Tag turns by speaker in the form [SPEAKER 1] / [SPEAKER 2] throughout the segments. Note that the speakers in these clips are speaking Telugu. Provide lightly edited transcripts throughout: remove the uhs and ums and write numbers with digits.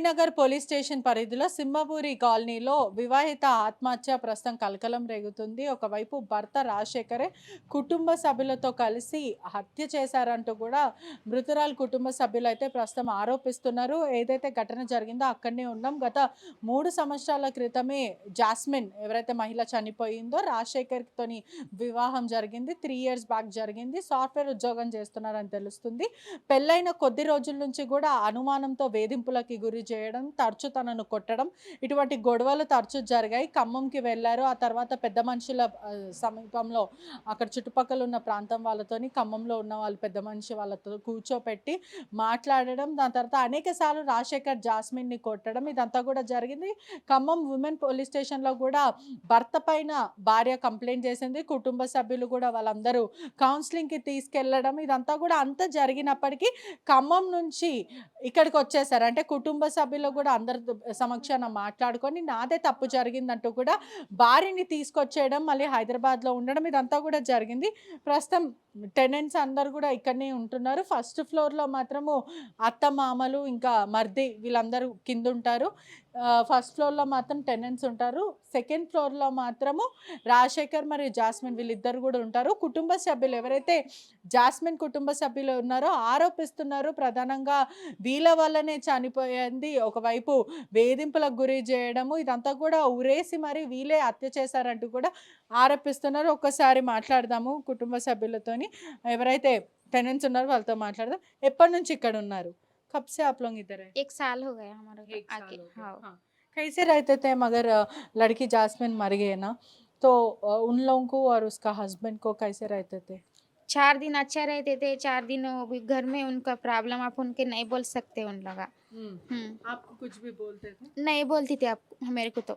[SPEAKER 1] ఎల్బీనగర్ పోలీస్ స్టేషన్ పరిధిలో సింహపూరి కాలనీలో వివాహిత ఆత్మహత్య ప్రస్తుతం కలకలం రేగుతుంది. ఒకవైపు భర్త రాజశేఖరే కుటుంబ సభ్యులతో కలిసి హత్య చేశారంటూ కూడా మృతురాలు కుటుంబ సభ్యులైతే ప్రస్తుతం ఆరోపిస్తున్నారు. ఏదైతే ఘటన జరిగిందో అక్కడనే ఉన్నాం. గత 3 సంవత్సరాల క్రితమే జాస్మిన్ ఎవరైతే మహిళ చనిపోయిందో రాజశేఖర్‌తోని వివాహం జరిగింది. 3 ఇయర్స్ బ్యాక్ జరిగింది. సాఫ్ట్‌వేర్ ఉద్యోగం చేస్తున్నారని తెలుస్తుంది. పెళ్ళైన కొద్ది రోజుల నుంచి కూడా అనుమానంతో వేధింపులకి గురి చేయడం, తరచు తనను కొట్టడం, ఇటువంటి గొడవలు తరచు జరిగాయి. ఖమ్మంకి వెళ్లారు. ఆ తర్వాత పెద్ద మనుషుల సమీపంలో అక్కడ చుట్టుపక్కల ఉన్న ప్రాంతం వాళ్ళతోని ఖమ్మంలో ఉన్న వాళ్ళు పెద్ద మనిషి వాళ్ళతో కూర్చోపెట్టి మాట్లాడడం, దాని తర్వాత అనేక సార్లు రాజశేఖర్ జాస్మిన్‌ని కొట్టడం ఇదంతా కూడా జరిగింది. ఖమ్మం విమెన్ పోలీస్ స్టేషన్‌లో కూడా భర్త పైన భార్య కంప్లెయింట్ చేసింది. కుటుంబ సభ్యులు కూడా వాళ్ళందరూ కౌన్సిలింగ్‌కి తీసుకెళ్లడం ఇదంతా కూడా అంతా జరిగినప్పటికీ ఖమ్మం నుంచి ఇక్కడికొచ్చేసారు. అంటే కుటుంబ సభ్యులు గూడా అందరి సమక్షాన మాట్లాడుకొని నాదే తప్పు జరిగిందంటూ కూడా భార్యని తీసుకొచ్చేయడం, మళ్ళీ హైదరాబాద్‌లో ఉండడం ఇదంతా గూడా జరిగింది. ప్రస్తుతం టెనెంట్స్ అందరూ గూడా ఇక్కడనే ఉంటున్నారు. ఫస్ట్ ఫ్లోర్‌లో మాత్రము అత్తమామలు, ఇంకా మరిది వీళ్ళందరూ కిందుంటారు. ఫస్ట్ ఫ్లోర్‌లో మాత్రం టెనెంట్స్ ఉంటారు. సెకండ్ ఫ్లోర్‌లో మాత్రము రాజశేఖర్ మరియు జాస్మిన్ వీళ్ళిద్దరు గూడా ఉంటారు. కుటుంబ సభ్యులు ఎవరైతే జాస్మిన్ కుటుంబ సభ్యులు ఉన్నారో ఆరోపిస్తున్నారు. ప్రధానంగా వీళ్ళ వల్లనే చనిపోయింది. ఒకవైపు వేధింపులకు గురి చేయడము ఇదంతా కూడా ఉరేసి మరి వీళ్ళే హత్య చేశారంటూ కూడా ఆరోపిస్తున్నారు. ఒక్కసారి మాట్లాడదాము కుటుంబ సభ్యులతోని. ఎవరైతే టెనెంట్స్ ఉన్నారో వాళ్ళతో మాట్లాడదాం. ఎప్పటినుంచి ఇక్కడ ఉన్నారు? कब से आप लोग इधर है?
[SPEAKER 2] 1 साल हो गया हमारे को
[SPEAKER 1] 1
[SPEAKER 2] आके।
[SPEAKER 1] साल हो गया।
[SPEAKER 2] हाँ।
[SPEAKER 1] हाँ। कैसे रहते थे मगर लड़की जास्मिन मर गई ना, तो उन लोगों को और उसका हस्बैंड को कैसे रहते थे?
[SPEAKER 2] 4 दिन अच्छा रहते थे, 4 दिन वो भी घर में उनका प्रॉब्लम आप उनके नहीं बोल सकते उन लोग।
[SPEAKER 1] हुँ।
[SPEAKER 2] हुँ।
[SPEAKER 1] आपको कुछ भी बोलते थे?
[SPEAKER 2] नहीं बोलती थी आप मेरे को तो।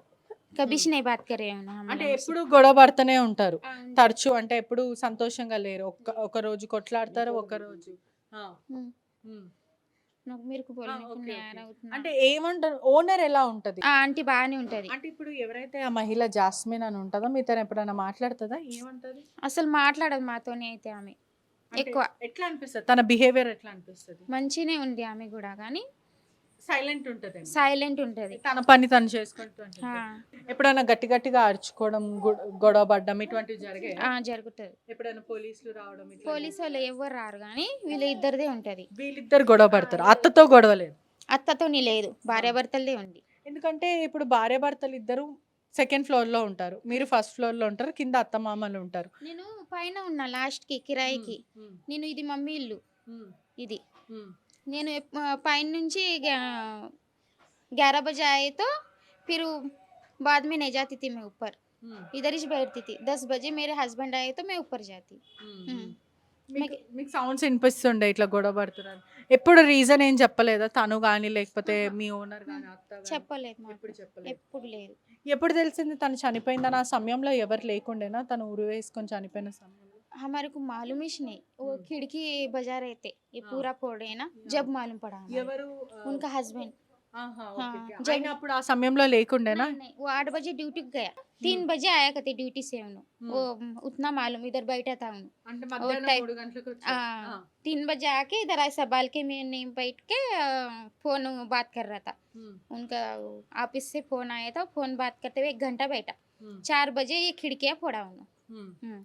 [SPEAKER 2] कभी
[SPEAKER 1] హ్మ్.
[SPEAKER 2] से नहीं बात करे उन्होंने
[SPEAKER 1] అంటే
[SPEAKER 2] हमसे।
[SPEAKER 1] ఎప్పుడు గొడవ పడుతూనే ఉంటారు.
[SPEAKER 2] हाँ,
[SPEAKER 1] తరచు అంటే ఎప్పుడు సంతోషంగా లేరు. ఒక రోజు కొట్లాడతారు. ఒక రోజు ఆ!
[SPEAKER 2] हुँ।
[SPEAKER 1] హ్మ్.
[SPEAKER 2] నాకు मेरे को
[SPEAKER 1] ఆ!
[SPEAKER 2] बोलने को
[SPEAKER 1] ఓకే.
[SPEAKER 2] नहीं आ
[SPEAKER 1] ఓకే.
[SPEAKER 2] रहा उतना।
[SPEAKER 1] అంటే ఏమంటారు? ఓనర్ ఎలా ఉంటది?
[SPEAKER 2] ఆ! ఆంటీ బానే ఉంటది.
[SPEAKER 1] అంటే ఇప్పుడు ఎవరైతే ఆ మహిళ జాస్మిన్ అని ఉంటదో మీతోని ఎప్పుడైనా మాట్లాడుతదా? ఏమంటది?
[SPEAKER 2] అసలు మాట్లాడదు మాతోని అయితే ఆమె.
[SPEAKER 1] అంటే
[SPEAKER 2] ఎక్కువ.
[SPEAKER 1] ఎట్లా అనిపిస్తది? తన బిహేవియర్ ఎట్లా అనిపిస్తది?
[SPEAKER 2] మంచినే ఉంది ఆమె గూడా గానీ
[SPEAKER 1] సైలెంట్ ఉంటదేమో.
[SPEAKER 2] సైలెంట్ ఉంటది.
[SPEAKER 1] తన పని తను చేసుకుంటూ
[SPEAKER 2] ఆ!
[SPEAKER 1] ఉంటుంది. ఎప్పుడైనా గట్టి గట్టిగా అరుచుకోవడం, గొడవ పడ్డం ఇటువంటివి జరిగాయా?
[SPEAKER 2] ఆ! జరుగుతది.
[SPEAKER 1] ఎప్పుడైనా పోలీసులు రావడం ఇట్లాంటివి?
[SPEAKER 2] పోలీసోళ్ళు ఎవ్వరు రారు గానీ వీళ్ళ ఇద్దరిదే ఉంటది.
[SPEAKER 1] వీళ్ళిద్దరు గొడవ
[SPEAKER 2] ఆ!
[SPEAKER 1] పడతారు. అత్తతో గొడవ లేదు.
[SPEAKER 2] అత్తతోని లేదు.
[SPEAKER 1] ఆ!
[SPEAKER 2] భార్యాభర్తలదే ఉంది.
[SPEAKER 1] ఎందుకంటే ఇప్పుడు భార్యాభర్తలు ఇద్దరు సెకండ్ ఫ్లోర్‌లో ఉంటారు. మీరు ఫస్ట్ ఫ్లోర్‌లో ఉంటారు. కింద అత్తమామలు ఉంటారు.
[SPEAKER 2] నేను పైన ఉన్నా లాస్ట్‌కి
[SPEAKER 1] హ్మ్.
[SPEAKER 2] కిరాయికి.
[SPEAKER 1] హ్మ్.
[SPEAKER 2] నేను ఇది మమ్మీ ఇల్లు.
[SPEAKER 1] హ్మ్.
[SPEAKER 2] ఇది.
[SPEAKER 1] హ్మ్.
[SPEAKER 2] నేను పైనుంచి 11 बजे आए तो फिर बाद में नहीं जाती थी मैं ऊपर।
[SPEAKER 1] హ్మ్.
[SPEAKER 2] इधर ही बैठती थी। 10 बजे मेरे हस्बैंड आए तो मैं ऊपर जाती।
[SPEAKER 1] హ్మ్.
[SPEAKER 2] हुँ।
[SPEAKER 1] హ్మ్.
[SPEAKER 2] मैं
[SPEAKER 1] మీకు మీకు సౌండ్స్ ఇనిపిస్తుండే ఇట్లా గొడవ పడుతున్నారు. ఎప్పుడు రీజన్ ఏం చెప్పలేదా? తను గాని లేకపోతే
[SPEAKER 2] అహా!
[SPEAKER 1] మీ ఓనర్
[SPEAKER 2] హ్మ్.
[SPEAKER 1] గాని, అత్త గాని
[SPEAKER 2] చెప్పలేదు మాకు.
[SPEAKER 1] ఎప్పుడు చెప్పలేదు.
[SPEAKER 2] ఎప్పుడు లేదు.
[SPEAKER 1] ఎప్పుడు తెలిసింది తను చనిపోయిందని? ఆ సమయంలో ఎవరు లేకుండేనా? తను ఉరి వేసుకొని చనిపోయిన సమయంలో?
[SPEAKER 2] हमारे को मालूम ही नहीं। वो
[SPEAKER 1] హ్మ్.
[SPEAKER 2] खिड़की बजा रहे थे। ये
[SPEAKER 1] ఆ!
[SPEAKER 2] पूरा फोड़े ना
[SPEAKER 1] ఆ!
[SPEAKER 2] जब मालूम पड़ा हमारे
[SPEAKER 1] ఎవరు
[SPEAKER 2] को। उनका हस्बैंड।
[SPEAKER 1] ఆహా! ఓకే.
[SPEAKER 2] हाँ,
[SPEAKER 1] ఓకే. ఆయన
[SPEAKER 2] जब
[SPEAKER 1] అప్పుడు ఆ సమయంలో లేకుండేనా?
[SPEAKER 2] नहीं, नहीं, वो 8 बजे ड्यूटी गया।
[SPEAKER 1] హ్మ్.
[SPEAKER 2] 3 बजे आया करते ड्यूटी से उन्हों। वो
[SPEAKER 1] హ్మ్.
[SPEAKER 2] उतना मालूम इधर बैठा था उन्हों।
[SPEAKER 1] అంటే
[SPEAKER 2] वो
[SPEAKER 1] మధ్యాహ్నం
[SPEAKER 2] टाइप
[SPEAKER 1] 3 గంటలకొచ్చారు. ఆ!
[SPEAKER 2] 3 बजे आके इधर ऐसा बाल्कनी में बैठ के फ़ोन बात कर रहा था।
[SPEAKER 1] హ్మ్.
[SPEAKER 2] उनका ऑफिस से फ़ोन आया था, फ़ोन बात करते हुए 1 घंटा बैठा।
[SPEAKER 1] హ్మ్.
[SPEAKER 2] 4 बजे ये खिड़कियाँ फोड़ा उन्हों।
[SPEAKER 1] హ్మ్.
[SPEAKER 2] हुँ।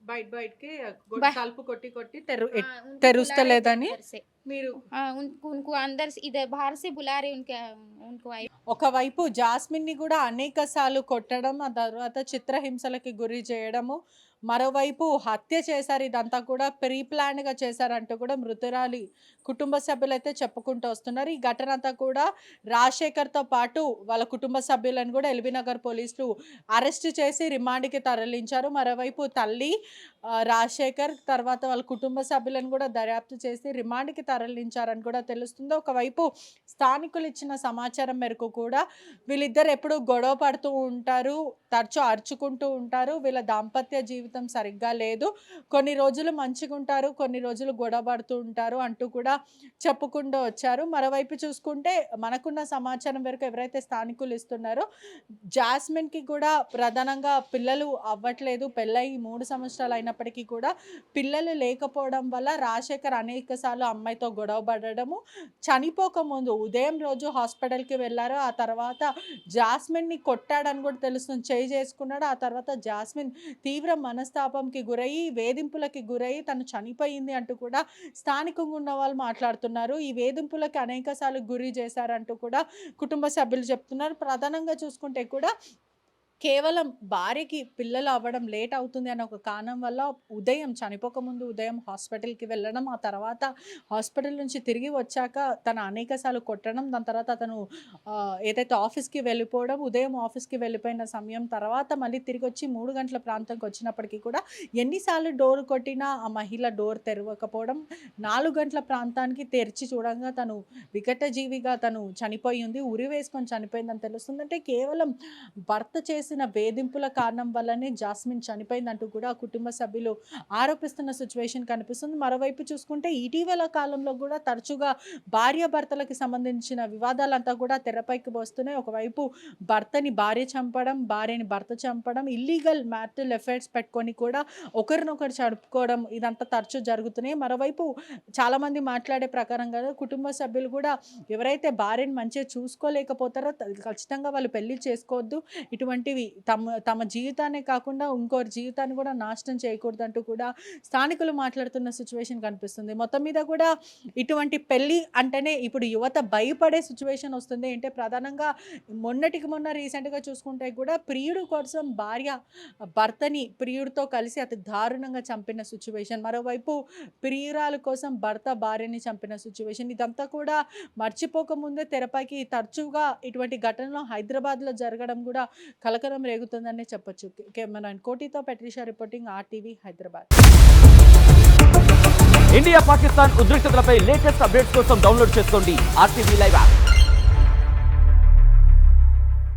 [SPEAKER 1] బయటికి
[SPEAKER 2] బా
[SPEAKER 1] తలుపు కొట్టి కొట్టి
[SPEAKER 2] उनको बुला रहे थे
[SPEAKER 1] తెరుస్తలేదని
[SPEAKER 2] अंदर से।
[SPEAKER 1] మీరు
[SPEAKER 2] उनको उनको अंदर से इधर बाहर से बुला रहे उनके उनको आई।
[SPEAKER 1] ఒకవైపు జాస్మిన్‌ని గూడా అనేక సార్లు కొట్టడం, ఆ తర్వాత చిత్రహింసలకి గురి చేయడము, మరోవైపు హత్య చేశారు. ఇదంతా కూడా ప్రీ ప్లాన్డ్‌గా చేశారంటూ కూడా మృతురాలి కుటుంబ సభ్యులైతే చెప్పుకుంటూ వస్తున్నారు. ఈ ఘటన అంతా కూడా రాజశేఖర్‌తో పాటు వాళ్ళ కుటుంబ సభ్యులను కూడా ఎల్బీనగర్ పోలీసులు అరెస్ట్ చేసి రిమాండ్‌కి తరలించారు. మరోవైపు తల్లి, రాజశేఖర్ తర్వాత వాళ్ళ కుటుంబ సభ్యులను కూడా దర్యాప్తు చేసి రిమాండ్‌కి తరలించారని కూడా తెలుస్తుంది. ఒకవైపు స్థానికులు ఇచ్చిన సమాచారం మేరకు కూడా వీళ్ళిద్దరు ఎప్పుడూ గొడవ పడుతూ ఉంటారు. తరచూ అరుచుకుంటూ ఉంటారు. వీళ్ళ దాంపత్య జీవితం సరిగ్గా లేదు. కొన్ని రోజులు మంచిగుంటారు. కొన్ని రోజులు గొడవ పడుతూ ఉంటారు అంటూ కూడా చెప్పుకుంటూ వచ్చారు. మరోవైపు చూసుకుంటే మనకున్న సమాచారం మేరకు ఎవరైతే స్థానికులు ఇస్తున్నారో జాస్మిన్‌కి కూడా ప్రధానంగా పిల్లలు అవ్వట్లేదు. పెళ్ళై 3 సంవత్సరాలు అయినప్పటికీ కూడా పిల్లలు లేకపోవడం వల్ల రాజశేఖర్ అనేక సార్లు అమ్మాయితో అమ్మాయితో గొడవ పడడము, చనిపోకముందు ఉదయం రోజు హాస్పిటల్‌కి వెళ్లారు. ఆ తర్వాత జాస్మిన్‌ని కొట్టాడని కూడా తెలుస్తుంది. చేయి చేసుకున్నాడు. ఆ తర్వాత జాస్మిన్ తీవ్ర మనస్తాపంకి గురయ్యి, వేధింపులకి గురయ్యి తను చనిపోయింది అంటూ కూడా స్థానికంగా ఉన్న వాళ్ళు మాట్లాడుతున్నారు. ఈ వేధింపులకి అనేక సార్లు గురి చేశారంటూ కూడా కుటుంబ సభ్యులు చెప్తున్నారు. ప్రధానంగా చూసుకుంటే కూడా కేవలం భార్యకి పిల్లలు అవ్వడం లేట్ అవుతుంది అనే ఒక కారణం వల్ల చనిపోకముందు ఉదయం హాస్పిటల్‌కి వెళ్ళడం, ఆ తర్వాత హాస్పిటల్ నుంచి తిరిగి వచ్చాక తను అనేక సార్లు కొట్టడం, దాని తర్వాత అతను ఏదైతే ఆఫీస్‌కి వెళ్ళిపోవడం, ఉదయం ఆఫీస్‌కి వెళ్ళిపోయిన సమయం తర్వాత మళ్ళీ తిరిగొచ్చి 3 గంటల ప్రాంతంకి వచ్చినప్పటికీ కూడా ఎన్ని సార్లు డోర్ కొట్టినా ఆ మహిళ డోర్ తెరవకపోవడం, 4 గంటల ప్రాంతానికి తెరిచి చూడంగా తను వికటజీవిగా తను చనిపోయి ఉంది. ఉరి వేసుకొని చనిపోయిందని తెలుస్తుంది. అంటే కేవలం భర్త చేసిన వేధింపుల కారణం వల్లనే జాస్మిన్ చనిపోయిందంటూ కూడా కుటుంబ సభ్యులు ఆరోపిస్తున్న సిచ్యువేషన్ కనిపిస్తుంది. మరోవైపు చూసుకుంటే ఇటీవల కాలంలో కూడా తరచుగా భార్యాభర్తలకు సంబంధించిన వివాదాలంతా కూడా తెరపైకి వస్తున్నాయి. ఒకవైపు భర్తని భార్య చంపడం, భార్యని భర్త చంపడం, ఇల్లీగల్ మ్యారిటల్ అఫైర్స్ పెట్టుకొని కూడా ఒకరినొకరు చంపుకోవడం ఇదంతా తరచూ జరుగుతున్నాయి. మరోవైపు చాలామంది మాట్లాడే ప్రకారంగా కుటుంబ సభ్యులు కూడా ఎవరైతే భార్యని మంచిగా చూసుకోలేకపోతారో ఖచ్చితంగా వాళ్ళు పెళ్లి చేసుకోవద్దు. ఇటువంటివి తమ తమ జీవితాన్నే కాకుండా ఇంకోరి జీవితాన్ని కూడా నాశనం చేయకూడదంటూ కూడా స్థానికులు మాట్లాడుతున్న సిచ్యువేషన్ కనిపిస్తుంది. మొత్తం మీద కూడా ఇటువంటి పెళ్లి అంటేనే ఇప్పుడు యువత భయపడే సిచ్యువేషన్ వస్తుంది. అంటే ప్రధానంగా మొన్నటికి మొన్న రీసెంట్‌గా చూసుకుంటే కూడా ప్రియుడు కోసం భార్య భర్తని ప్రియుడితో కలిసి అతి దారుణంగా చంపిన సిచ్యువేషన్. మరోవైపు ప్రియురాలు కోసం భర్త భార్యని చంపిన సిచ్యువేషన్. ఇదంతా కూడా మర్చిపోకముందే తెరపైకి తరచుగా ఇటువంటి ఘటనలు హైదరాబాద్‌లో జరగడం కూడా కలకలం రేగుతుందనే చెప్పొచ్చు. కెమెరామెన్ కోటితో పెట్రిషా reporting RTV Hyderabad.
[SPEAKER 3] India Pakistan ఉద్రిక్తతలపై లేటెస్ట్ అప్డేట్స్ కోసం డౌన్లోడ్ చేసుకోండి RTV లైవ్ యాప్.